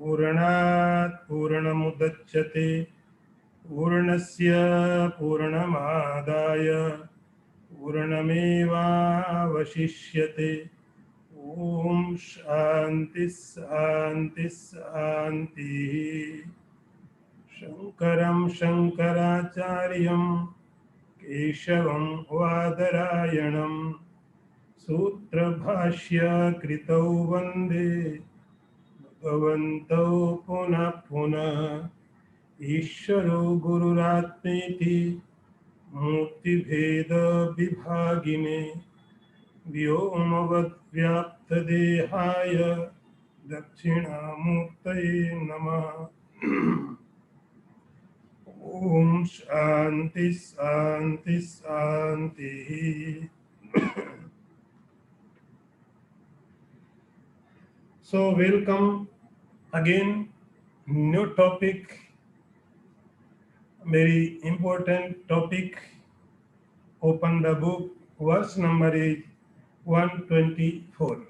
पूर्णात् पूर्णमुदच्यते पूर्णस्य पूर्णमादाय पूर्णमेवावशिष्यते। ओम शांति शांति शांति। शंकरं शंकराचार्यं केशवं वादरायणं सूत्रभाष्य कृतौ वन्दे भगवन्तौ पुनः पुनः। ईश्वरो गुरुरात्मेति मूर्तिभेद विभागिने व्योमवद्व्याप्तदेहाय दक्षिणामूर्तये नमः। ओम शांति शांति शांति। So welcome again, new topic, very important topic. Open the book, verse number is 124.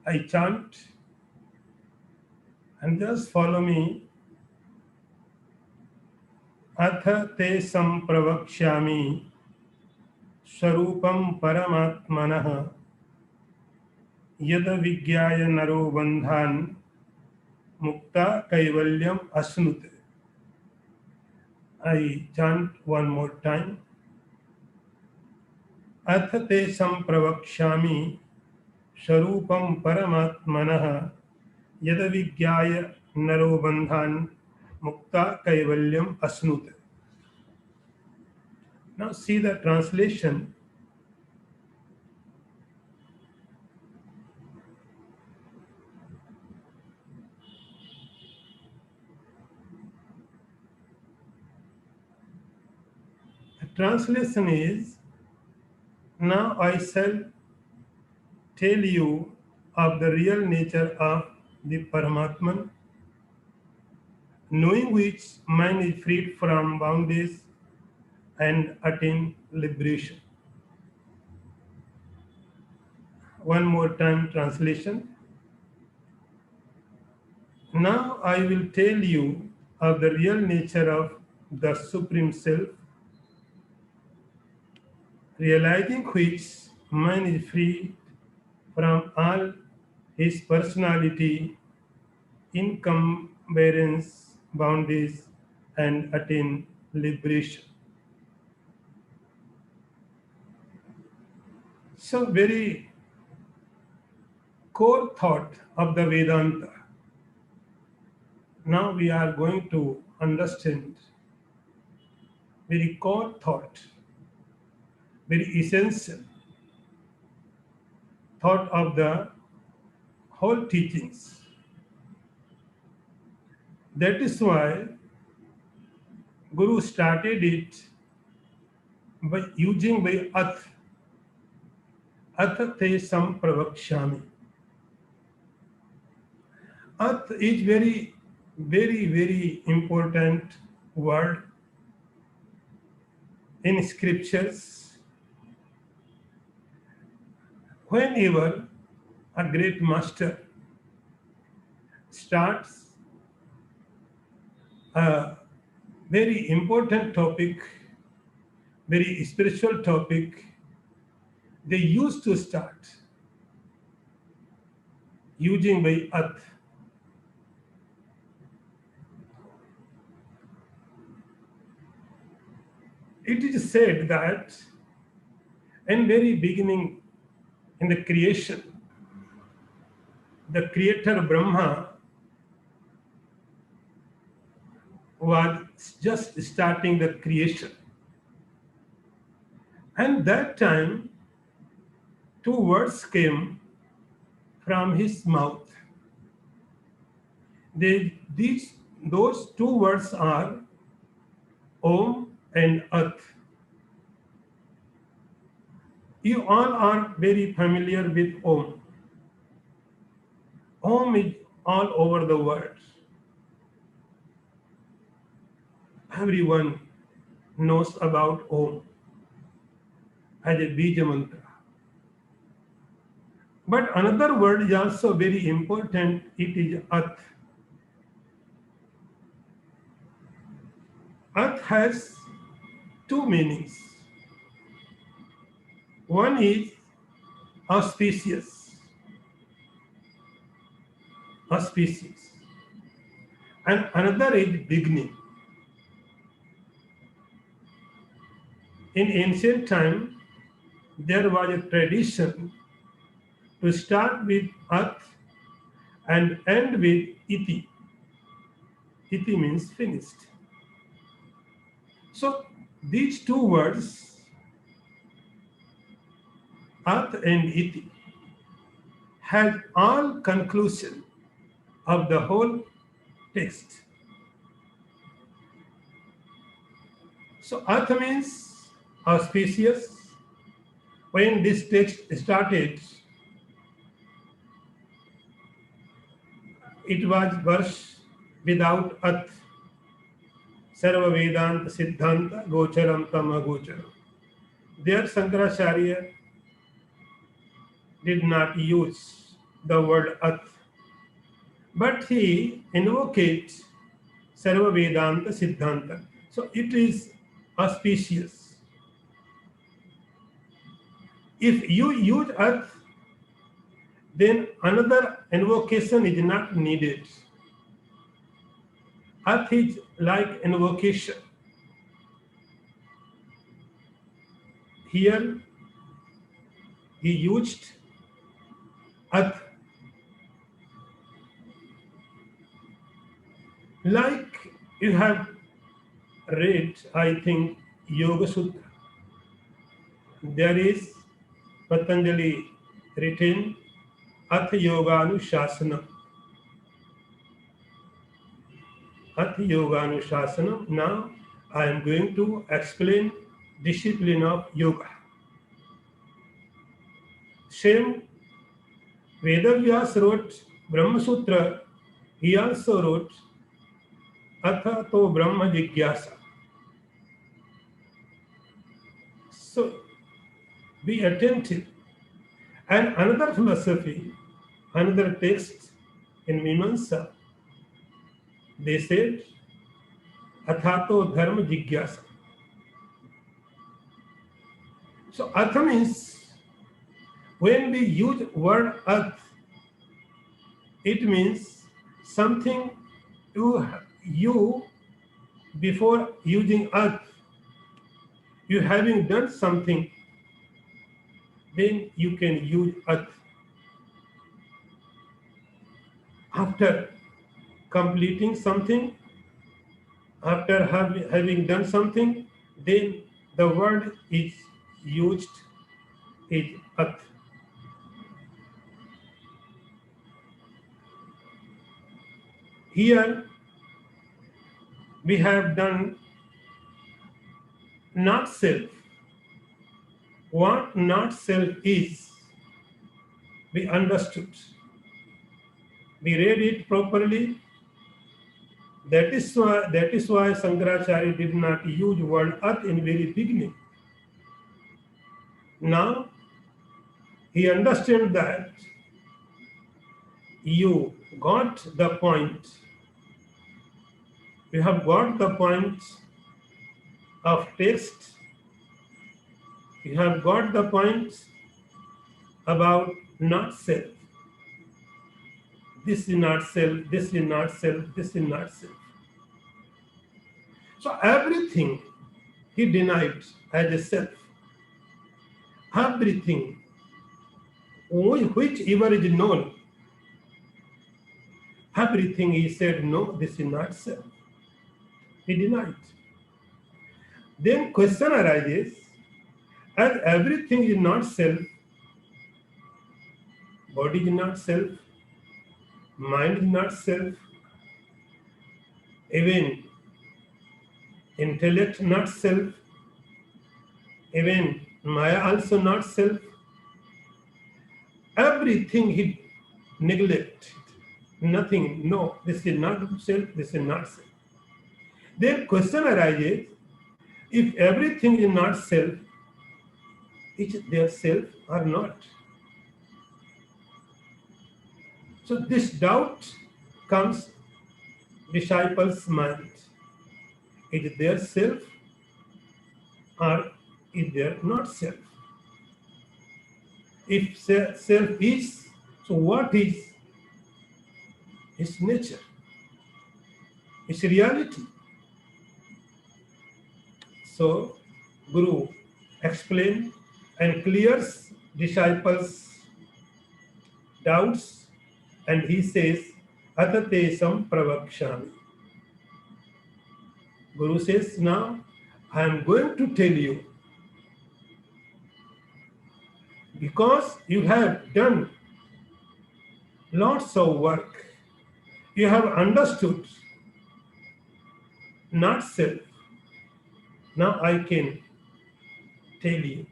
I chant and just follow me. अथ ते संप्रवक्ष्यामि स्वरूपं परमात्मनः यद विज्ञाय नरो बन्धान् मुक्ता Kaivalyam अश्नुते। I chant one more time. अथ ते संप्रवक्ष्यामि स्वरूपं परमात्मनः यद विज्ञाय नरो बन्धान् मुक्ता Kaivalyam अश्नुते. Now see the translation. The translation is, now I shall tell you of the real nature of the Paramatman, knowing which man is freed from bondage and attain liberation. One more time translation. Now I will tell you of the real nature of the Supreme Self, realizing which man is free from all his personality, encumbrance, bondage, and attain liberation. So very core thought of the Vedanta. Now we are going to understand very core thought, very essential thought of the whole teachings. That is why Guru started it by using by ath te sampravakshami. Ath is very important word in scriptures. Whenever a great master starts a very important topic, very spiritual topic, they used to start using by ath. It is said that in very beginning, in the creation, the creator Brahma was just starting the creation. And that time, two words came from his mouth. Those two words are Om and At. You all are very familiar with Om. Om is all over the world. Everyone knows about Om as a Bija mantra. But another word is also very important. It is At. At has two meanings. One is auspicious, auspicious, and another is beginning. In ancient time, there was a tradition to start with At and end with Iti. Iti means finished. So these two words, At and Iti, has all conclusion of the whole text. So At means auspicious. When this text started, it was verse without At. Sarva Vedanta Siddhanta Gocharam Tam Agocharam. There Shankaracharya did not use the word At, but he invoked Sarva Vedanta Siddhanta. So it is auspicious. If you use At, then another invocation is not needed. At is like invocation. Here he used At. Like you have read, I think, Yoga Sutra. There is Patanjali written Ath Yoganushasana. Ath Yoganushasana. Now I am going to explain discipline of yoga. Same Vedavyas wrote Brahma Sutra. He also wrote Atha to Brahma Jigyasa. So be attentive. And another philosophy, another text in Mimamsa, they said Athato Dharma Jigyasa. So Atha means when we use word At, it means something you before using At, you having done something, then you can use At. After completing something, after having done something, then the word is used is At. Here we have done not self. What not self is, we understood. We read it properly. That is why Shankaracharya did not use word At in very beginning. Now he understands that you got the point. You have got the point of text. You have got the point about not self. This is not self, this is not self, this is not self. So everything he denied as a self. Everything whichever is known, everything he said, no, this is not self. He denied. Then question arises, as everything is not self, body is not self, mind is not self, even intellect not self, even Maya also not self. Everything he neglected. Nothing, no, this is not self, this is not self. Then question arises, if everything is not self, is there self or not? So this doubt comes disciples' mind. Is there self or is there not self? If self is, so what is its nature, its reality? So Guru explains and clears disciples' doubts, and he says, Atatesam pravakshami. Guru says, now I am going to tell you, because you have done lots of work, you have understood not self. Now I can tell you.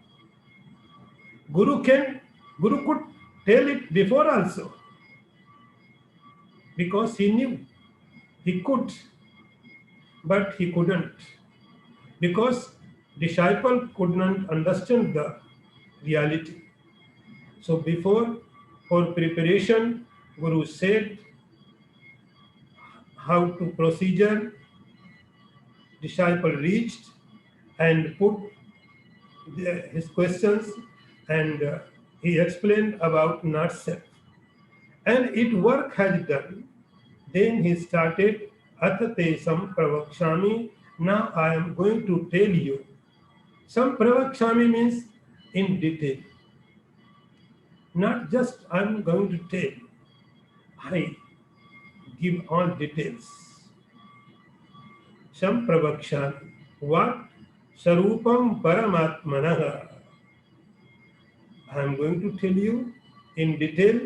Guru could tell it before also, because he knew he could, but he couldn't, because disciple could not understand the reality. So before, for preparation, Guru said how to procedure. Disciple reached and put his questions, and he explained about not self. And it work has done. Then he started Atatesam pravakshami. Now I am going to tell you. Some pravakshami means in detail. Not just I am going to tell. I give all details. Some pravakshami. What? Sarupam paramatmanaha. I am going to tell you in detail.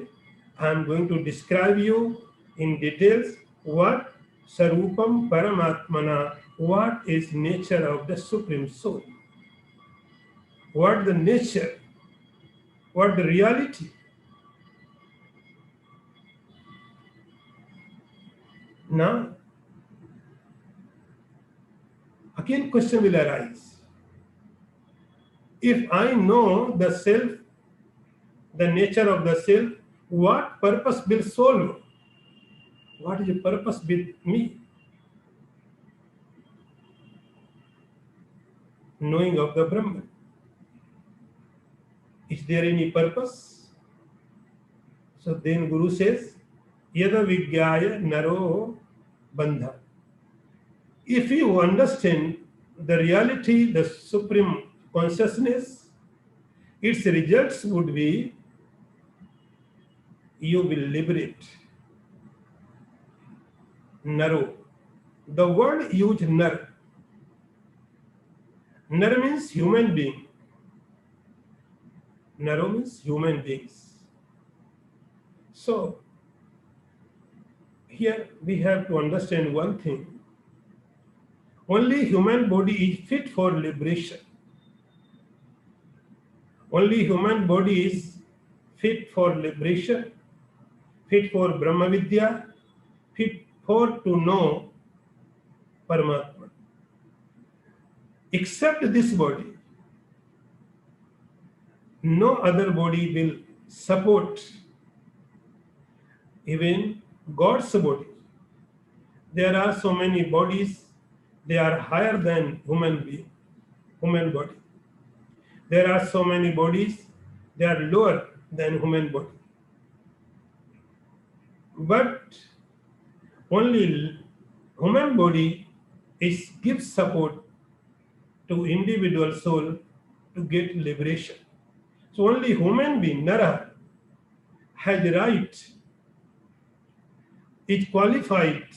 I am going to describe you in details what Sarupam Paramatmana, what is nature of the Supreme Soul, what the nature, what the reality. Now, again question will arise. If I know the self, the nature of the self, what purpose will solve? What is the purpose with me? Knowing of the Brahman. Is there any purpose? So then Guru says, Yada Vigyaya Naro Bandha. If you understand the reality, the supreme consciousness, its results would be you will liberate. Naro. The word used nar. Nar means human being. Naro means human beings. So here we have to understand one thing. Only human body is fit for liberation. Only human body is fit for liberation, fit for Brahma Vidya, fit for to know Paramatma. Except this body, no other body will support even God's body. There are so many bodies, they are higher than human body. There are so many bodies, they are lower than human body. But only human body gives support to individual soul to get liberation. So only human being, Nara, has the right, is qualified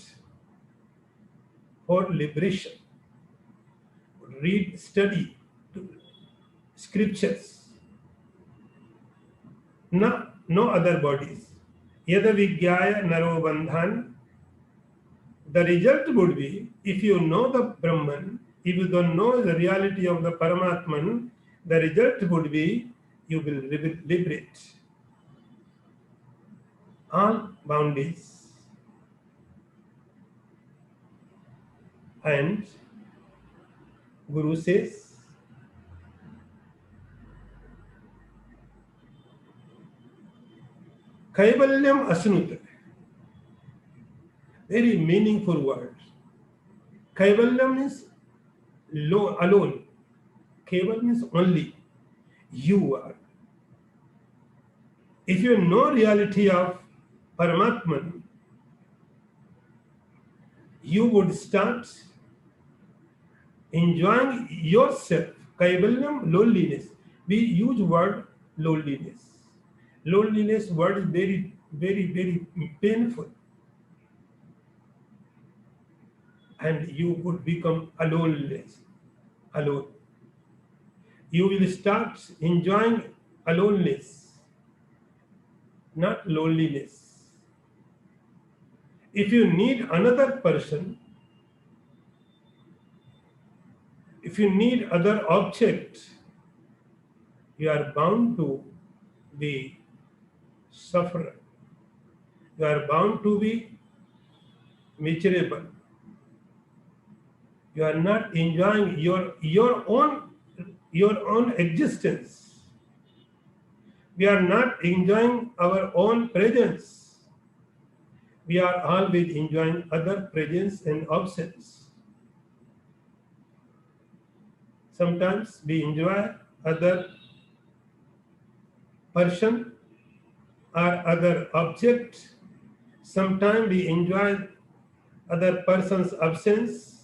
for liberation. Read, study scriptures. No other bodies. Yada Vigyaya Naro Bandhan. The result would be, if you know the Brahman, if you don't know the reality of the Paramatman, the result would be you will liberate all boundaries. And Guru says, Kaivalyam Asnut. Very meaningful word. Kaivalyam means alone. Keval means only. You are. If you know reality of Paramatman, you would start enjoying yourself. Kaivalyam, loneliness. We use word loneliness. Loneliness word is very, very, very painful. And you would become aloneness. Alone. You will start enjoying aloneness, not loneliness. If you need another person, if you need other object, you are bound to be sufferer. You are bound to be miserable. You are not enjoying your own existence. We are not enjoying our own presence. We are always enjoying other presence and absence. Sometimes we enjoy other person or other object. Sometimes we enjoy other person's absence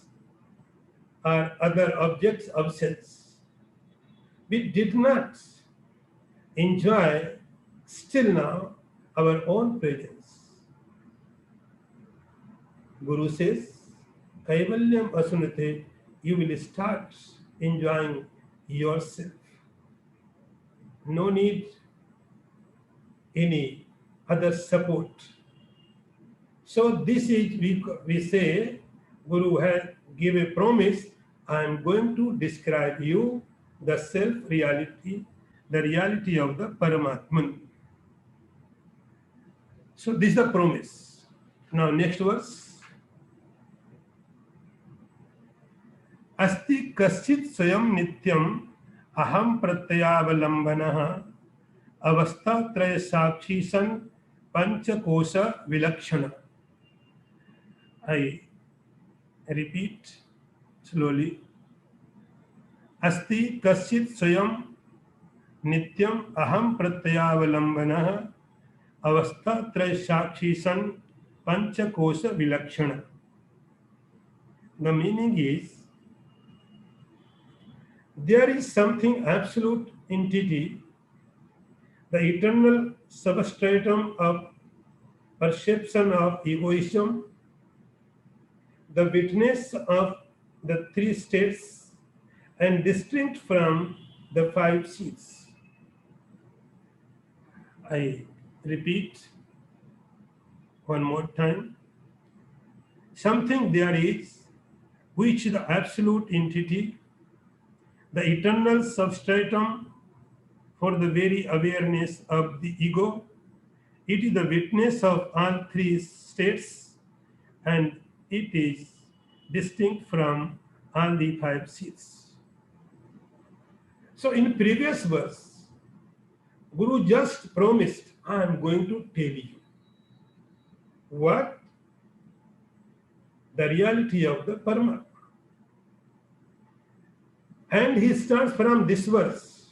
or other object's absence. We did not enjoy still now our own presence. Guru says, Kaivalyam Asunate, you will start enjoying yourself. No need any other support. So this is, we say, Guru has give a promise, I am going to describe you the self-reality, the reality of the Paramatman. So this is the promise. Now next verse. Asti kaschit swayam nityam aham pratyavalambanah avastha traya sakshi san panchakosha vilakshana. I repeat slowly. Asti kaschit swayam nityam aham pratyavalambanah avastha traya sakshi san panchakosha vilakshana. The meaning is, there is something absolute entity, the eternal substratum of perception of egoism, the witness of the three states, and distinct from the five seats. I repeat one more time. Something there is which the absolute entity, the eternal substratum for the very awareness of the ego. It is the witness of all three states, and it is distinct from all the five seats. So in previous verse, Guru just promised, I am going to tell you what the reality of the Paramatma. And he starts from this verse,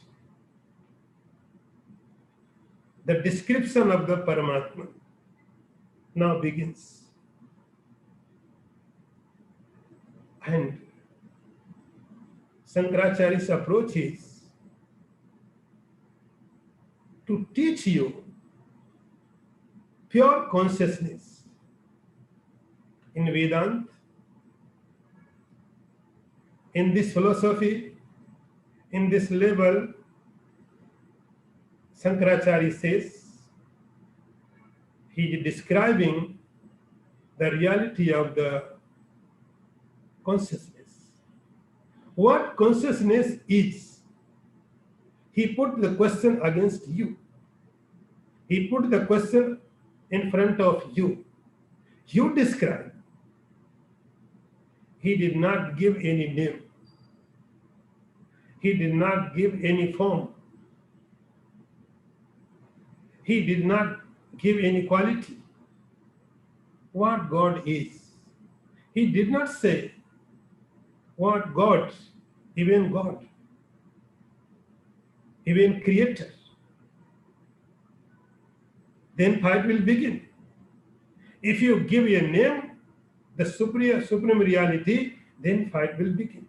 the description of the Paramatma now begins. And Shankaracharya's approach is to teach you pure consciousness. In Vedanta, in this philosophy, in this level, Shankaracharya says, he is describing the reality of the consciousness. What consciousness is? He put the question against you. He put the question in front of you. You describe. He did not give any name. He did not give any form. He did not give any quality. What God is. He did not say what God, even God, even Creator. Then fight will begin. If you give a name, the supreme reality, then fight will begin.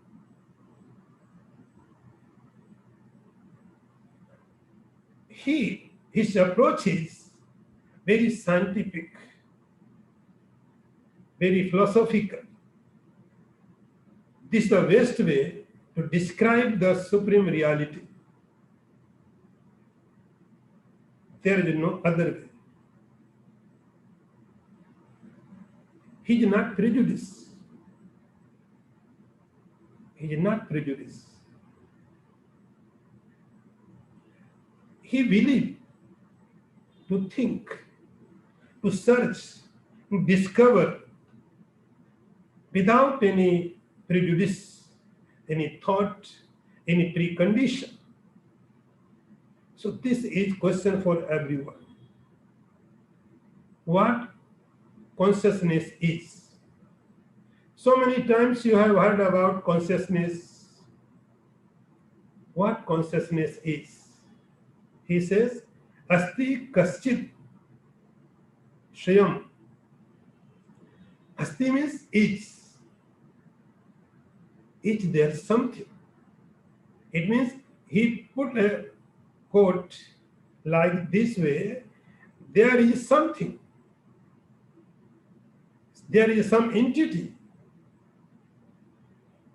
His approach is very scientific, very philosophical. This is the best way to describe the supreme reality. There is no other way. He is not prejudiced. He is not prejudiced. He believed to think, to search, to discover without any prejudice, any thought, any precondition. So this is question for everyone. What consciousness is? So many times you have heard about consciousness. What consciousness is? He says, Asti kaschit shayam. Asti means is. Is there something? It means he put a quote like this way, there is something. There is some entity.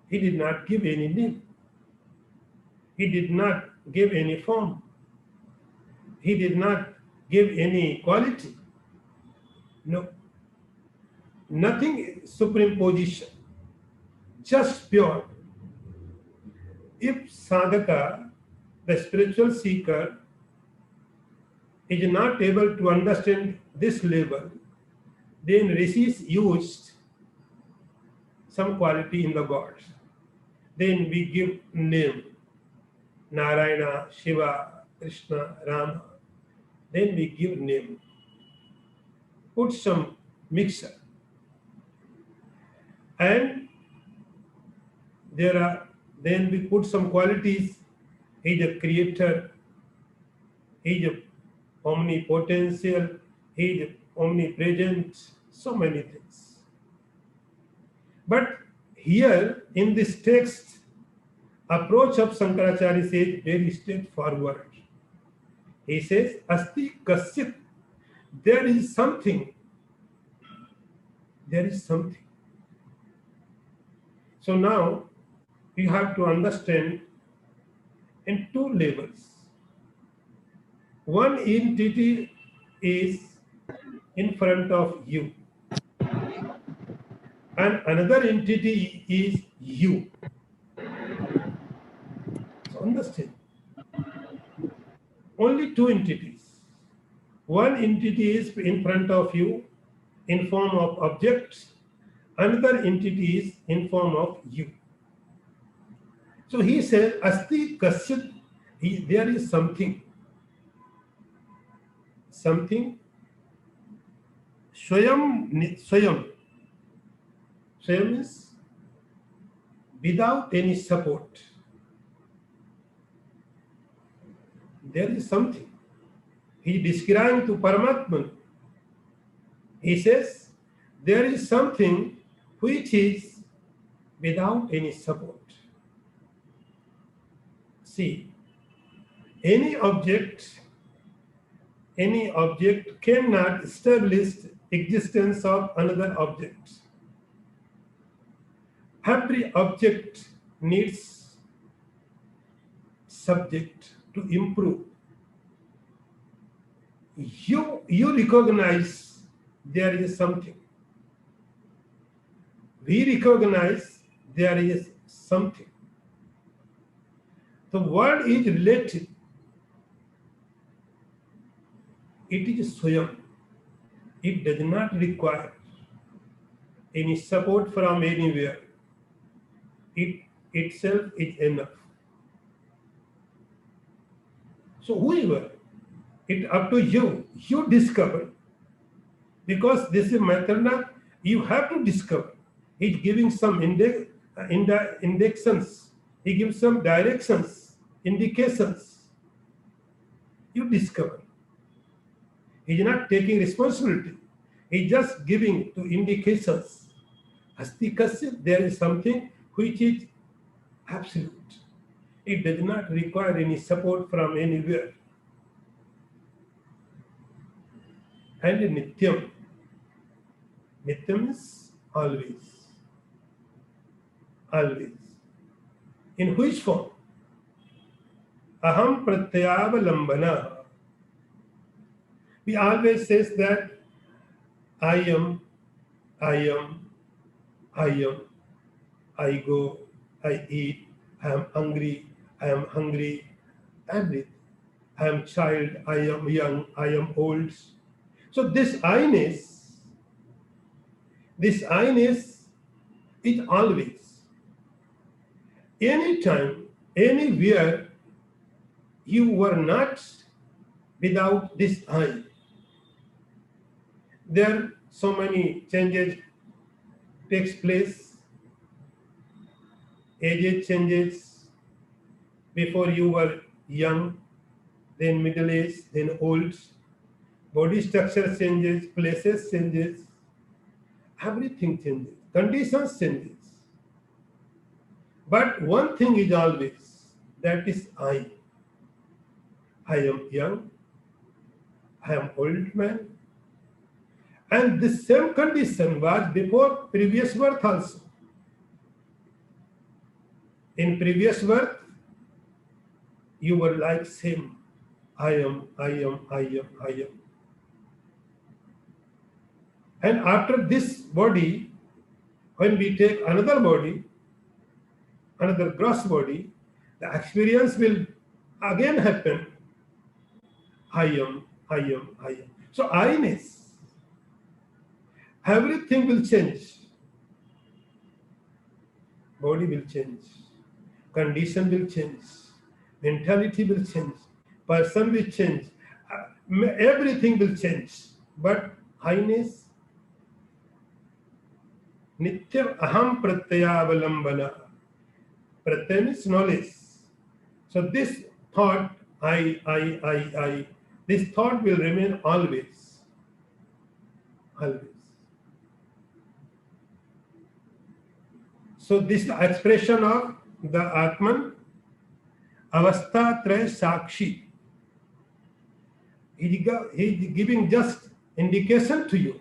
He did not give any name. He did not give any form. He did not give any quality. No. Nothing supreme position. Just pure. If sadhaka, the spiritual seeker, is not able to understand this level, then rishis used some quality in the gods. Then we give name, Narayana, Shiva, Krishna, Rama. Then we give name. Put some mixture. And then we put some qualities. He is a creator. He is a omnipotential. He is omnipresent. So many things. But here in this text, approach of Shankaracharya says very straightforward. He says, Asti kasyat. There is something. There is something. So now you have to understand in two levels. One entity is in front of you, and another entity is you. So understand. Only two entities. One entity is in front of you in form of objects. Another entity is in form of you. So he says, Asti kasyat, there is something. Something. Swayam. Swayam is without any support. There is something. He is describing to Paramatman. He says, there is something which is without any support. See, any object cannot establish existence of another object. Every object needs subject to improve. You recognize there is something. We recognize there is something. The word is related. It is Swayam. It does not require any support from anywhere. It itself is enough. So whoever It's up to you. You discover. Because this is method, you have to discover. He's giving some indexes. He gives some directions, indications. You discover. He's not taking responsibility. He's just giving to indications. Asti kasya, there is something which is absolute. It does not require any support from anywhere. And nityam. Nityam is always. Always. In which form? Aham pratyavalambanah. We always says that I am, I am, I am, I go, I eat, I am hungry, everything. I am child, I am young, I am old. So this I-ness is always. Anytime, anywhere, you were not without this I. There so many changes takes place. Age changes. Before you were young, then middle age, then old. Body structure changes, places changes. Everything changes. Conditions changes. But one thing is always, that is I. I am young. I am old man. And the same condition was before previous birth also. In previous birth, you were like same. I am. And after this body, when we take another body, another gross body, the experience will again happen. I am. So I-ness. Everything will change. Body will change. Condition will change. Mentality will change. Person will change. Everything will change. But I-ness, nityam aham pratyavalambanah. Pratyam means knowledge. So this thought, I, this thought will remain always. Always. So this expression of the Atman, avastha traya sakshi. He is giving just indication to you,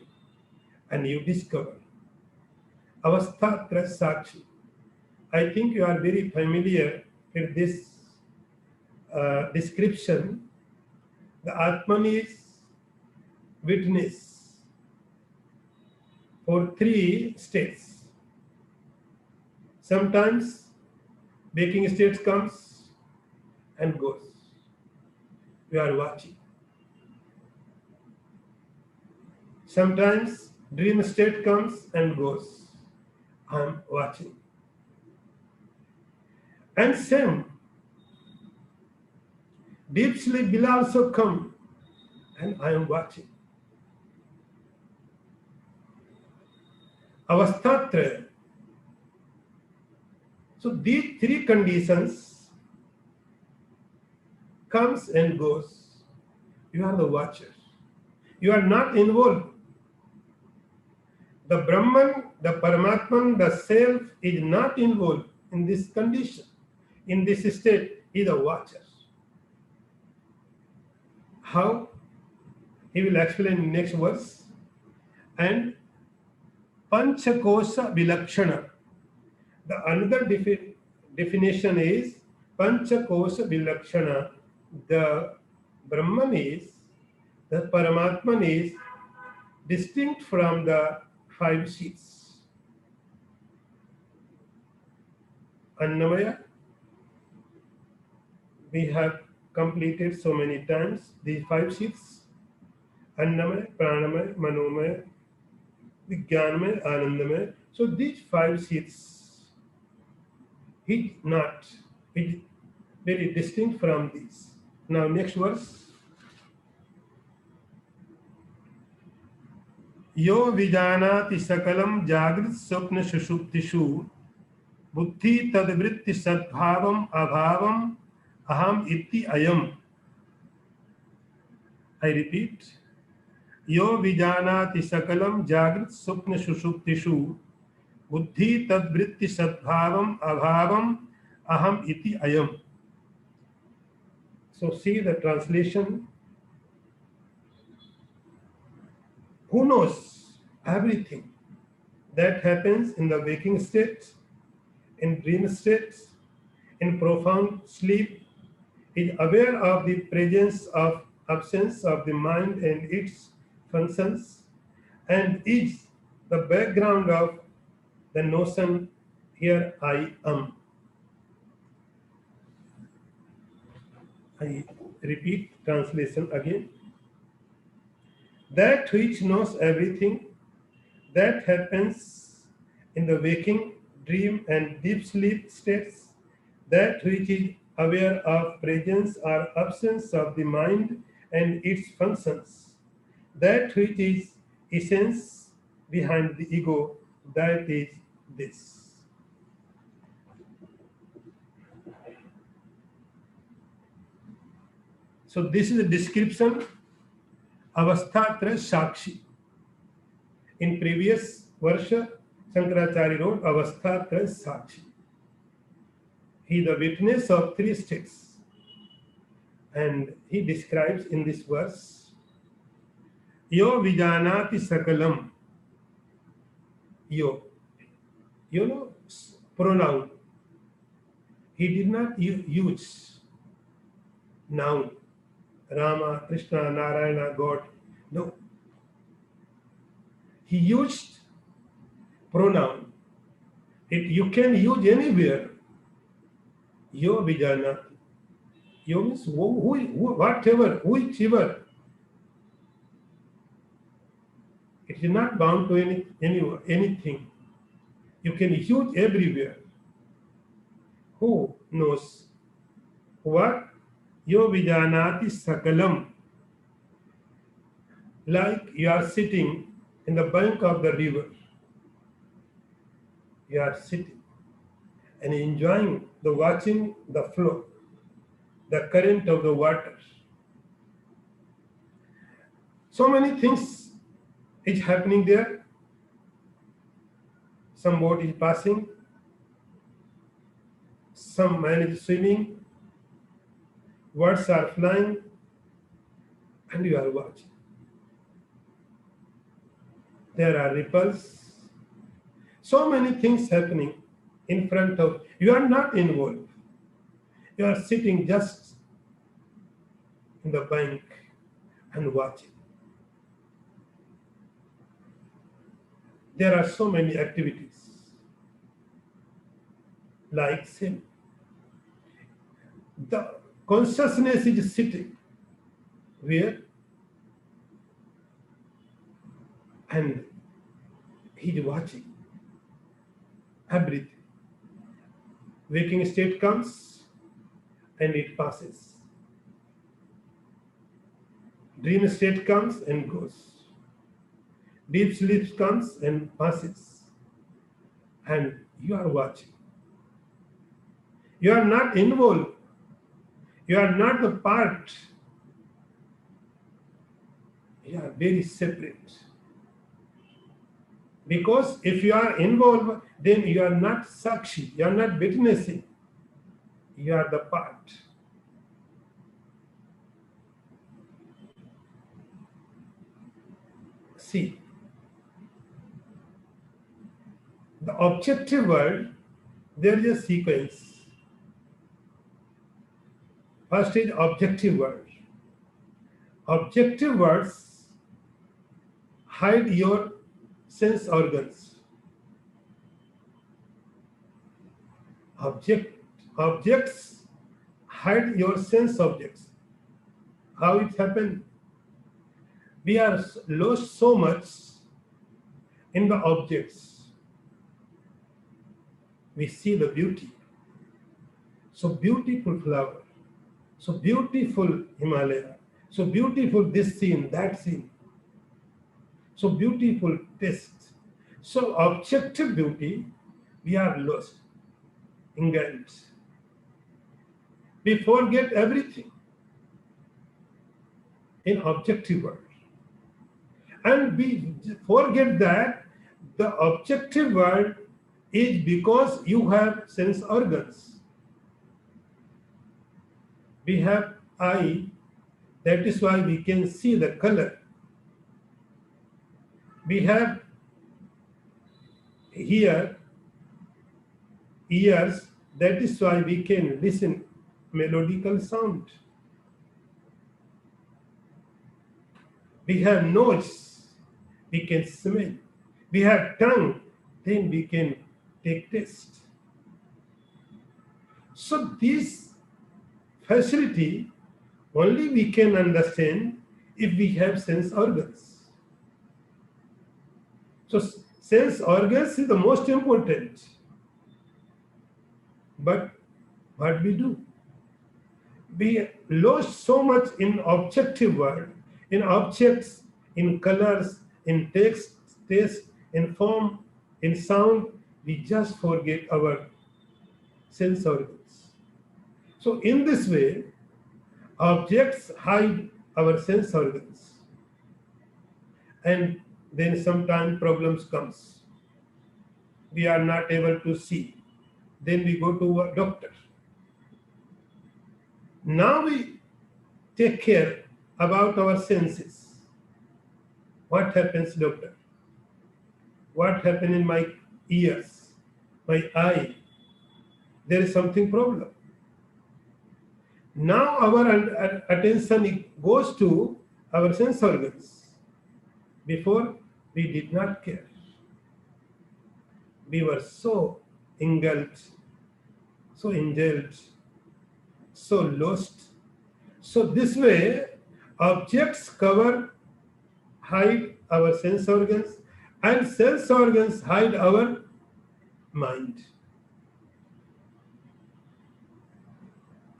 and you discover. Avastha traya sakshi. I think you are very familiar with this description. The Atman is witness for three states. Sometimes waking state comes and goes. We are watching. Sometimes dream state comes and goes. I am watching. And same, deep sleep will also come and I am watching. Avasthatraya. So these three conditions comes and goes. You are the watcher. You are not involved. The Brahman, the Paramatman, the self is not involved in this condition. In this state, he is a watcher. How? He will explain in next verse. And Panchakosha Vilakshana. The another definition is Panchakosha Vilakshana. The Brahman is, the Paramatman is distinct from the five sheets. Annamaya, we have completed so many times these five sheets. Annamaya, Pranamaya, Manomaya, Vijnanamaya, Anandamaya. So these five sheets, it very distinct from these. Now next verse. यो विजानाति सकलम जागृत स्वप्न सुषुप्तिषु बुद्धि तद्वृत्ति सद्भावम अभावम अहम इति अयम. I repeat. यो विजानाति सकलम जागृत स्वप्न सुषुप्तिषु बुद्धि तद्वृत्ति सद्भावम अभावम aham iti ayam. So see the translation. Who knows everything that happens in the waking state, in dream states, in profound sleep, is aware of the presence of absence of the mind and its functions, and is the background of the notion here I am. I repeat translation again. That which knows everything that happens in the waking, dream and deep sleep states, that which is aware of presence or absence of the mind and its functions, that which is essence behind the ego, that is this. So this is a description Avastha-traya Sakshi. In previous Varsha, Shankaracharya wrote Avastha-traya Sakshi. He is the witness of three states. And he describes in this verse, Yo vijanati sakalam. Yo. You know, pronoun. He did not use noun. Rama, Krishna, Narayana, God. No. He used pronoun. You can use anywhere. Yo vijana. Yo means whatever, whichever. It is not bound to anything. You can use everywhere. Who knows what? Yo vijanati sakalam. Like you are sitting in the bank of the river. You are sitting and enjoying watching the flow, the current of the water. So many things is happening there. Some boat is passing. Some man is swimming. Birds are flying, and you are watching. There are ripples. So many things happening in front of you. You are not involved. You are sitting just in the bank and watching. There are so many activities like sin. The consciousness is sitting where? And he is watching everything. Waking state comes and it passes. Dream state comes and goes. Deep sleep comes and passes. And you are watching. You are not involved. You are not the part. You are very separate. Because if you are involved, then you are not sakshi, you are not witnessing. You are the part. See, the objective world, there is a sequence. First is objective world. Objective words hide your sense organs. Objects hide your sense objects. How it happened? We are lost so much in the objects. We see the beauty. So beautiful flower. So beautiful Himalaya. So beautiful this scene, that scene. So beautiful taste. So objective beauty, we are lost, engaged. We forget everything in objective world. And we forget that the objective world is because you have sense organs. We have eye, that is why we can see the color. We have hear, ears, that is why we can listen melodical sound. We have nose, we can smell. We have tongue, then we can take taste. So this facility only we can understand if we have sense organs. So sense organs is the most important. But what we do? We lost so much in objective world, in objects, in colors, in text, taste, in form, in sound. We just forget our sense organs. So in this way, objects hide our sense organs, and then sometimes problems comes. We are not able to see. Then we go to a doctor. Now we take care about our senses. What happens, doctor? What happened in my ears, my eye? There is something problem. Now our attention goes to our sense organs. Before, we did not care. We were so engulfed, so indulged, so lost. So this way, objects hide our sense organs, and sense organs hide our mind.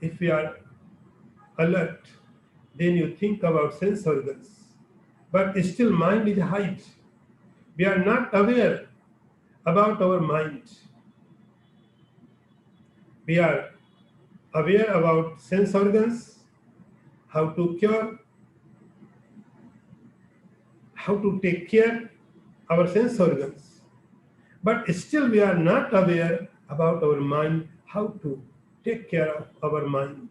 If we are alert, then you think about sense organs, but still mind is hid. We are not aware about our mind. We are aware about sense organs, how to cure, how to take care our sense organs. But still we are not aware about our mind, how to take care of our mind,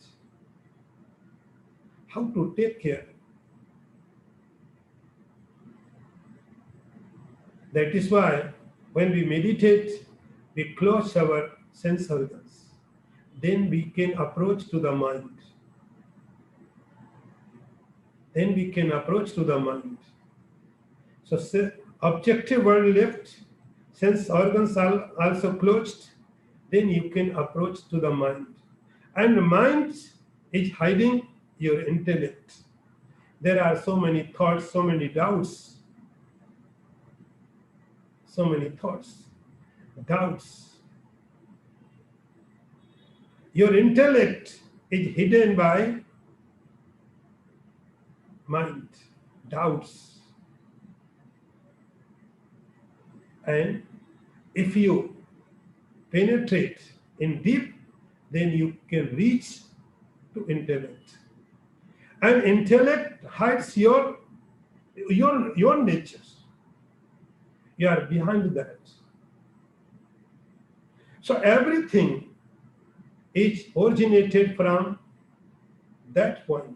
how to take care. That is why when we meditate, we close our sense organs. Then we can approach to the mind. Then we can approach to the mind. So objective world left, sense organs are also closed, then you can approach to the mind. And the mind is hiding your intellect. There are so many thoughts, so many doubts. So many thoughts, doubts. Your intellect is hidden by mind, doubts. And if you penetrate in deep, then you can reach to intellect. And intellect hides your nature. You are behind that. So everything is originated from that point.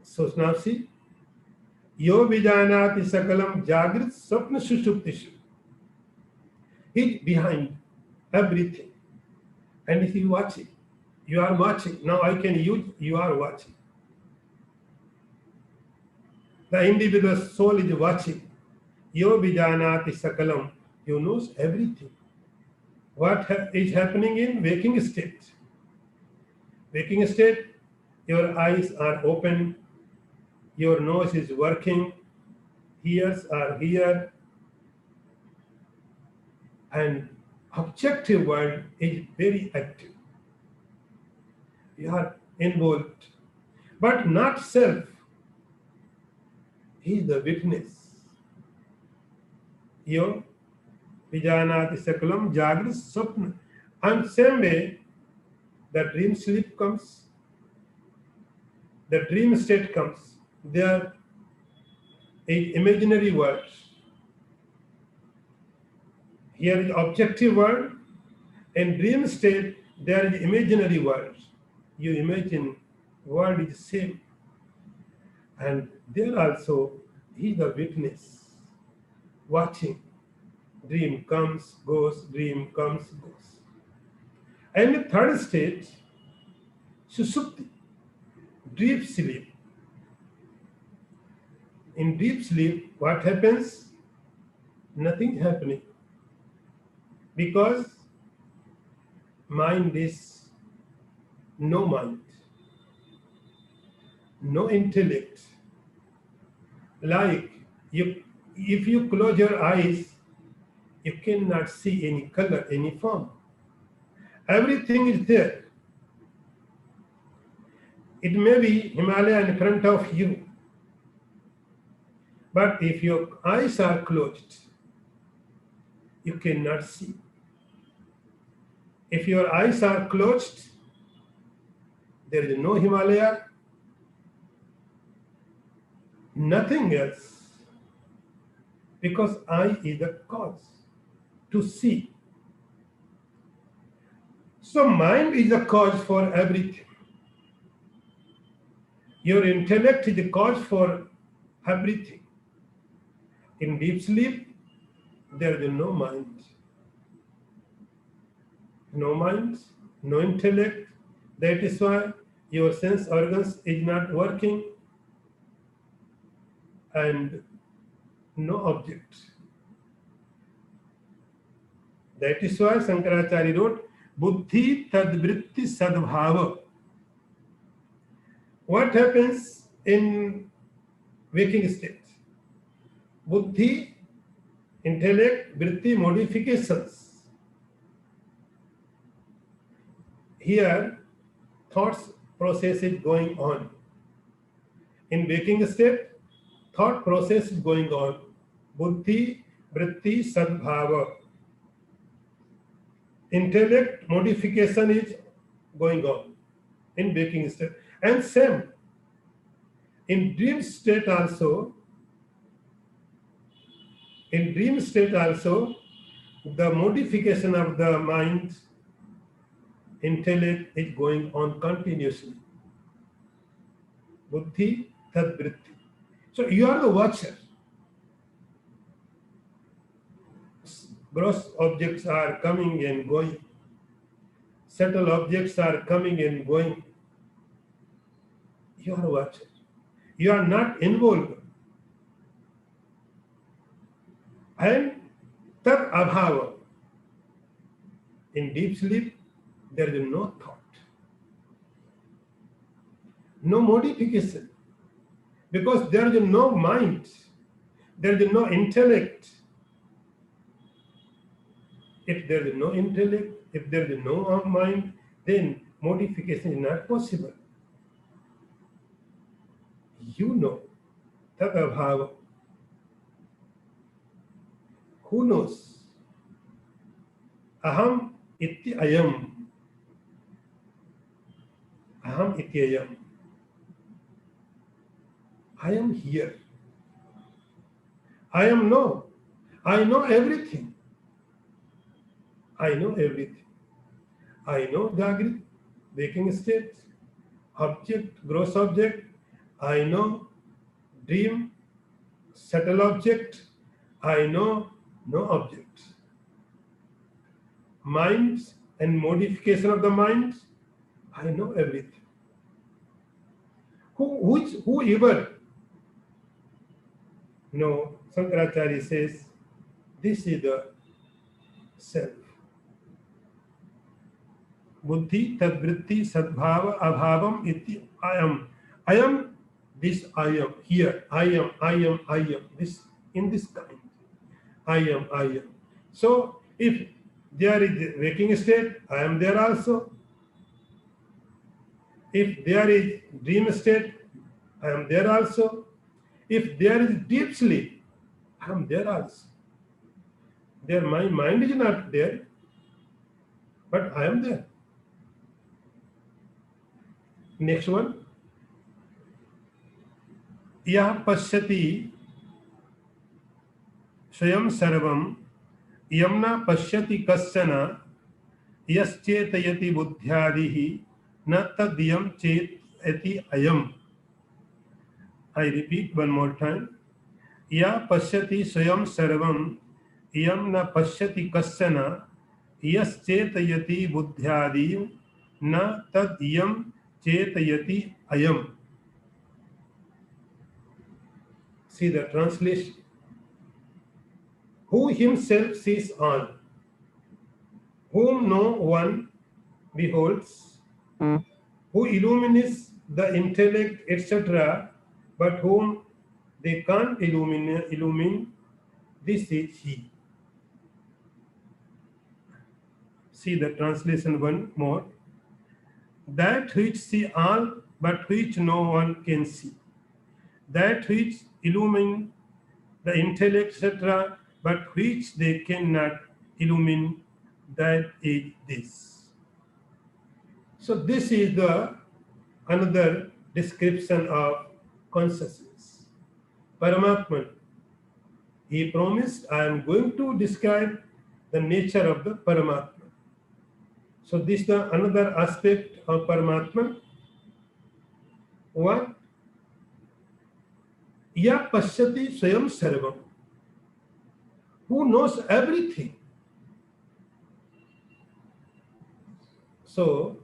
So now see, yo vijanati sakalam jagrit swapna sushuptishu. He's behind everything. And if you watch it, you are watching. Now I can use you are watching. The individual soul is watching. Yo vijanati sakalam. You knows everything. What is happening in waking state? Waking state, your eyes are open, your nose is working, ears are here, and objective world is very active. You are involved, but not self. He is the witness. Yo vijanati sakalam jagrat swapna. And same way, the dream sleep comes, the dream state comes. There is imaginary world. Here is objective world. In dream state, there is imaginary world. You imagine world is same. And there also, he is the witness, watching. Dream comes, goes, dream comes, goes. And the third state, susupti, deep sleep. In deep sleep, what happens? Nothing happening. Because mind is no mind, no intellect. Like if you close your eyes, you cannot see any color, any form. Everything is there. It may be Himalaya in front of you. But if your eyes are closed, you cannot see. If your eyes are closed, there is no Himalaya, nothing else. Because eye is the cause to see. So mind is the cause for everything. Your intellect is the cause for everything. In deep sleep, there is no mind. No mind, no intellect. That is why your sense organs is not working and no object. That is why Shankaracharya wrote, Buddhi tadvritti sadbhava. What happens in waking state? Buddhi, intellect, vritti, modifications. Here, thoughts process is going on. In waking state, thought process is going on. Buddhi, vritti, sadbhava. Intellect modification is going on in waking state. And same, in dream state also, the modification of the mind, intellect is going on continuously. Buddhi, tadvritti. So you are the watcher. Gross objects are coming and going. Subtle objects are coming and going. You are a watcher. You are not involved. And tad abhava. In deep sleep, there is no thought, no modification, because there is no mind, there is no intellect. If there is no intellect, if there is no mind, then modification is not possible. You know, tad abhava. Who knows? Aham iti ayam. Aham iti ayam. I am here. I am no. I know everything. I know everything. I know Jagrit, waking state, object, gross object. I know dream, subtle object. I know no object. Minds and modification of the mind. I know everything. Whoever? No, Shankaracharya says, this is the self. Buddhi, tadvritti, sadbhava, abhavam, iti, I am. I am this, I am here. I am. This, in this kind. I am. So, if there is waking state, I am there also. If there is dream state, I am there also. If there is deep sleep, I am there also. There, my mind is not there, but I am there. Next one. यः पश्यति स्वयं सर्वं यं न पश्यति कश्चन यश्चेतयति बुद्ध्यादिः न तद्यं चेतयति अयम्. I repeat one more time. यः पश्यति स्वयं सर्वं यं न पश्यति कश्चन यश्चेतयति बुद्ध्यादिः न तद्यं चेतयति अयम्. See the translation. Who himself sees all, whom no one beholds, who illumines the intellect, etc., but whom they can't illumine, this is he. See the translation one more. That which see all, but which no one can see. That which illumine the intellect, etc., but which they cannot illumine, that is this. So this is the another description of consciousness. Paramatman, he promised, I am going to describe the nature of the Paramatman. So this is the another aspect of Paramatman. What? Ya pashyati swayam sarvam. Who knows everything. So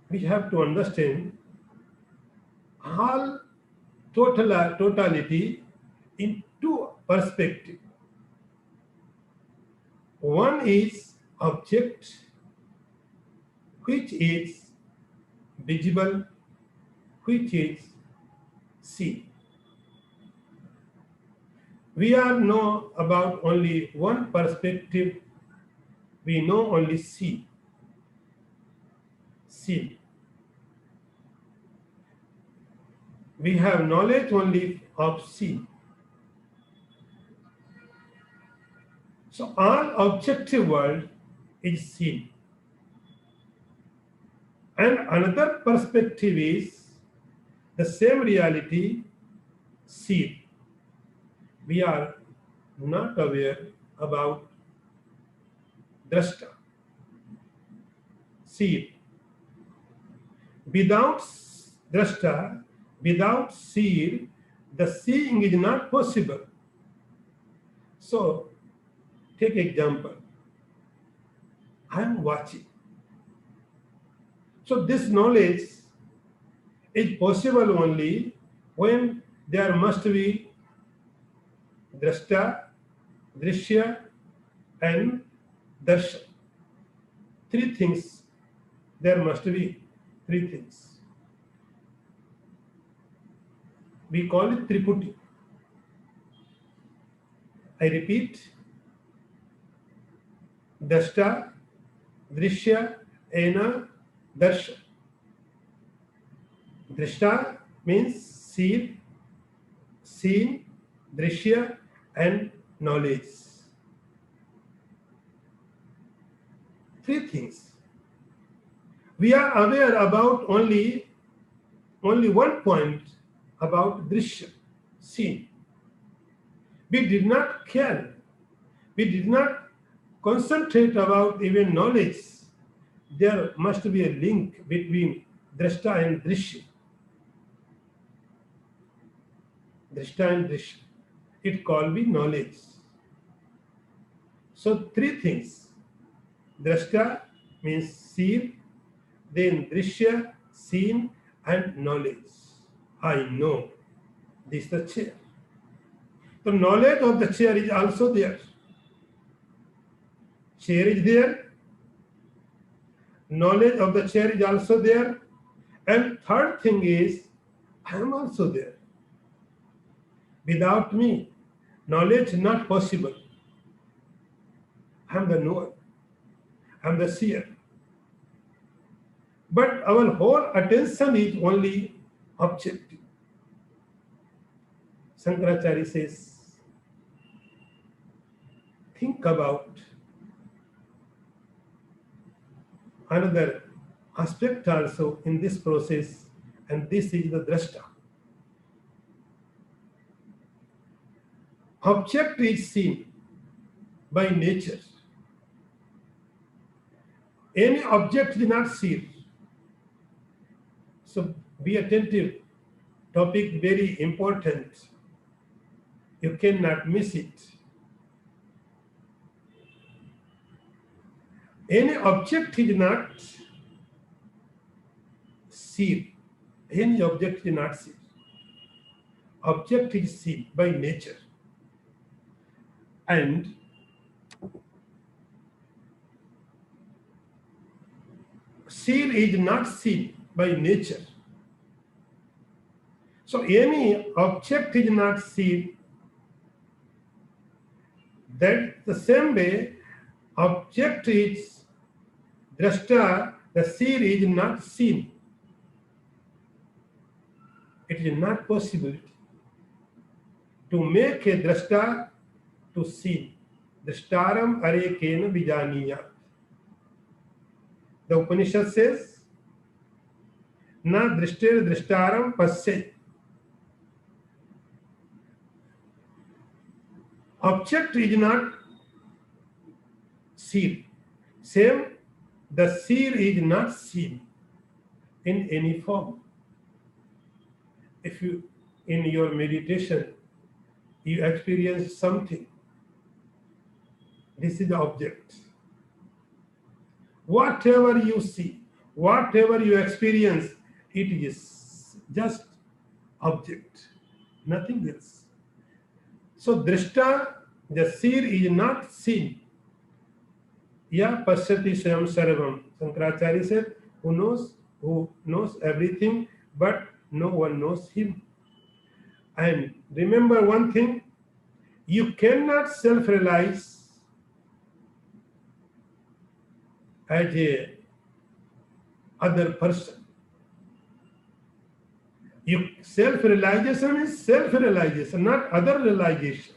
we have to understand all totality in two perspectives. One is object, which is visible, which is seen. We are know about only one perspective. We know only see. We have knowledge only of see. So all objective world is seen. And another perspective is the same reality seen. We are not aware about drashta, see. Without drashta, without seed, the seeing is not possible. So, take example. I am watching. So this knowledge is possible only when there must be drashta, drishya, and darshan. Three things. There must be three things. We call it triputi. I repeat. Drashta, drishya, and darshan. Drashta means seen, drishya, and knowledge. Three things. We are aware about only one point about drishya, seen. We did not care. We did not concentrate about even knowledge. There must be a link between drashta and drishya. Drashta and drishya. It called be knowledge. So three things. Drashta means seen, then drishya, seen, and knowledge. I know this is the chair. The knowledge of the chair is also there. Chair is there. Knowledge of the chair is also there. And third thing is, I am also there. Without me, knowledge not possible. I am the knower. I am the seer. but our whole attention is only objective. Shankaracharya says, think about another aspect also in this process, and this is the drashta. Object is seen by nature. Any object is not seen. So be attentive. Topic very important. You cannot miss it. Any object is not seen. Any object is not seen. Object is seen by nature. And seen is not seen by nature. So any object is not seen. That the same way, object is drashta, the seen is not seen. It is not possible to make a drashta to see. Drashtaram arekena vijaniya. The Upanishad says, na drishter drishtaram pasya. Object is not seen. Same, the seer is not seen in any form. If you, in your meditation, you experience something, this is the object. Whatever you see, whatever you experience, it is just object, nothing else. So drishta, the seer is not seen. Ya pasyati swayam sarvam. Shankaracharya said, who knows everything, but no one knows him. And remember one thing, you cannot self-realize as a other person. Self-realization is self-realization, not other realization.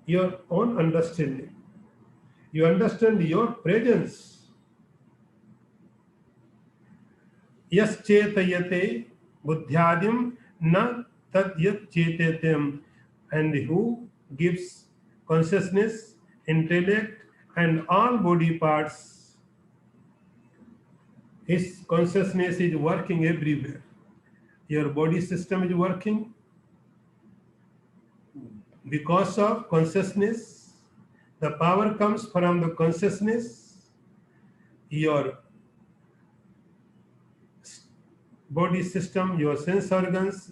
Your own understanding. You understand your presence. Yas chetayate buddhyadim na tat yat chetetem. And who gives consciousness, intellect, and all body parts, his consciousness is working everywhere. Your body system is working because of consciousness. The power comes from the consciousness. Your body system, your sense organs,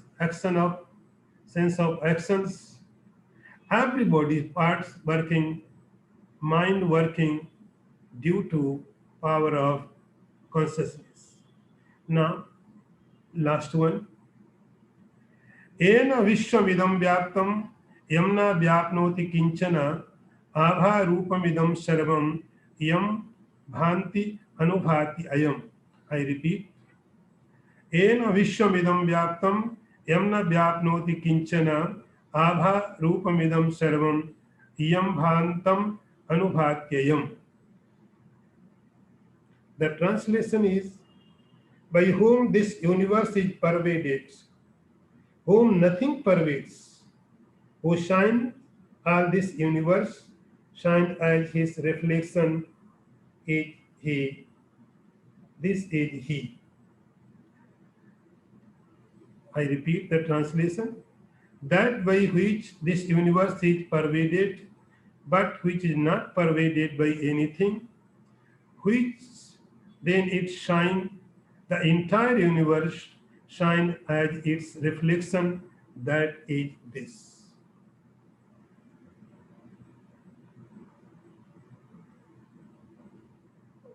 sense of actions, every body parts working, mind working due to power of consciousness. Now, last one. Ena vishwamidam vyaptam yamna vyapnoti kinchana abha rupamidam sarvam yam bhanti anubhati ayam. I repeat. Ena vishwamidam vyaptam yamna vyapnoti kinchana abha rupamidam sarvam yam bhantam anubhatyayam. The translation is, by whom this universe is pervaded, whom nothing pervades, who shine all this universe, shine as his reflection is he. This is he. I repeat the translation. That by which this universe is pervaded, but which is not pervaded by anything, which then it shine, the entire universe shine as its reflection, that is this.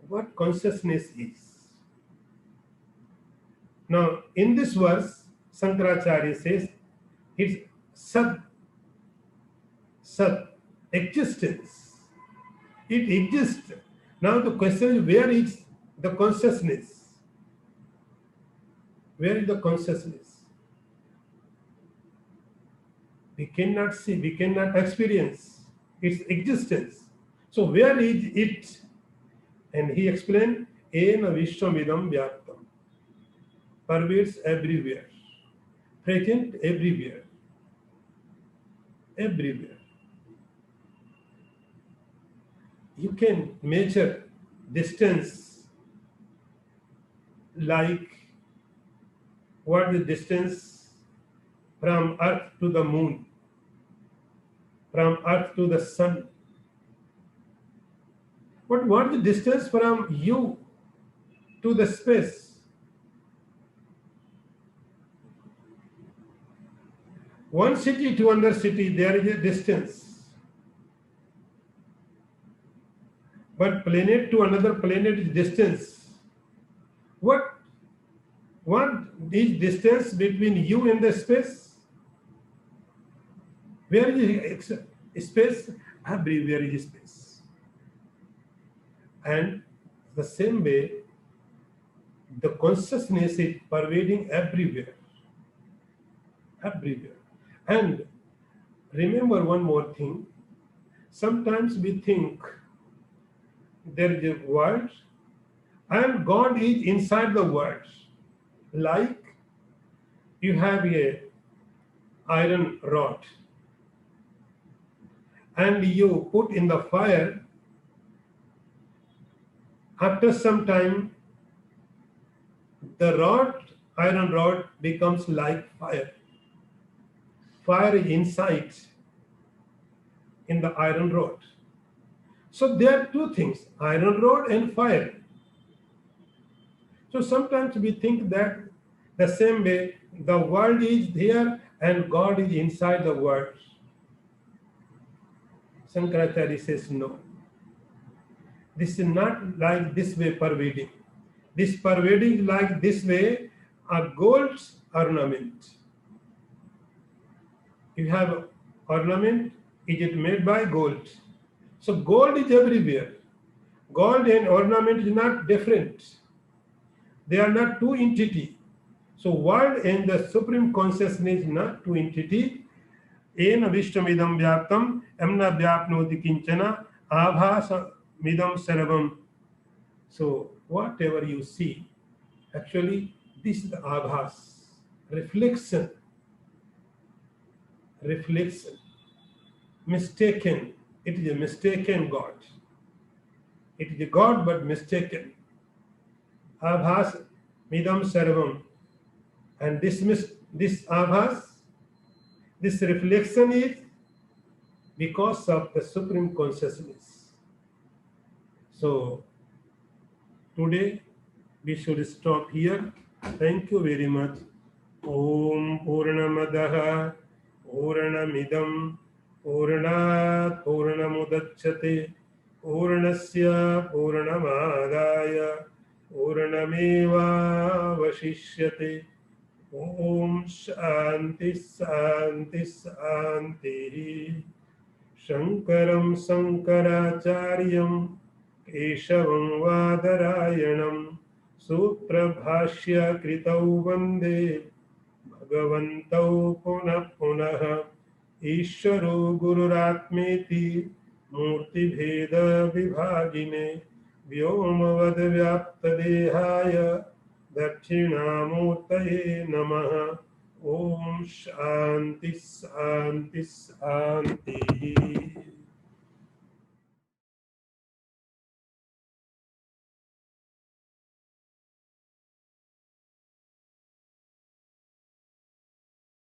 What consciousness is. Now, in this verse, Shankaracharya says, it's Sat, existence. It exists. Now the question is, where is The consciousness. Where is the consciousness? We cannot see, we cannot experience its existence. So where is it? And he explained, Ena Vishwamidam Vyaktam, pervades everywhere, present everywhere, everywhere. You can measure distance, like what the distance from Earth to the moon, from Earth to the sun. But what the distance from you to the space? One city to another city, there is a distance. But planet to another planet is distance. What is distance between you and the space? Where is space? Everywhere is space. And the same way, the consciousness is pervading everywhere. Everywhere. And remember one more thing. Sometimes we think there is a world and God is inside the world. Like you have a iron rod and you put in the fire. After some time, the iron rod becomes like fire. Fire is inside in the iron rod. So there are two things, iron rod and fire. So sometimes we think that the same way the world is there and God is inside the world. Shankaracharya says no. This is not like this way pervading. This pervading like this way a gold ornament. You have ornament, is it made by gold? So gold is everywhere. Gold and ornament is not different. They are not two entities. So world and the supreme consciousness is not two entities. Ena Vishwamidam Vyaktam, Amna Vyapnoti Kinchana, Abhasa Midam Sarvam. So whatever you see, actually this is the Abhas, reflection, mistaken. It is a mistaken God. It is a God but mistaken. Abhas Midam Sarvam. And this Abhas, this reflection is because of the Supreme Consciousness. So today we should stop here. Thank you very much. Om Purnamadaha Purnamidam Purnat Purnamudachyate Purnasya Purnamadaya Purnameva Vashishyate. Om Shanti Shanti Shanti. Shankaram Sankaracharyam Keshavam Vadarayanam Suprabhashya Kritau Vande Bhagavantau Punah Punah Ishvaro Gururatmeti Murti Bheda Vibhagine Vyomavad Vyaptadehaya Dakshinamurtaye Namaha. Om Shanti Shanti Shanti.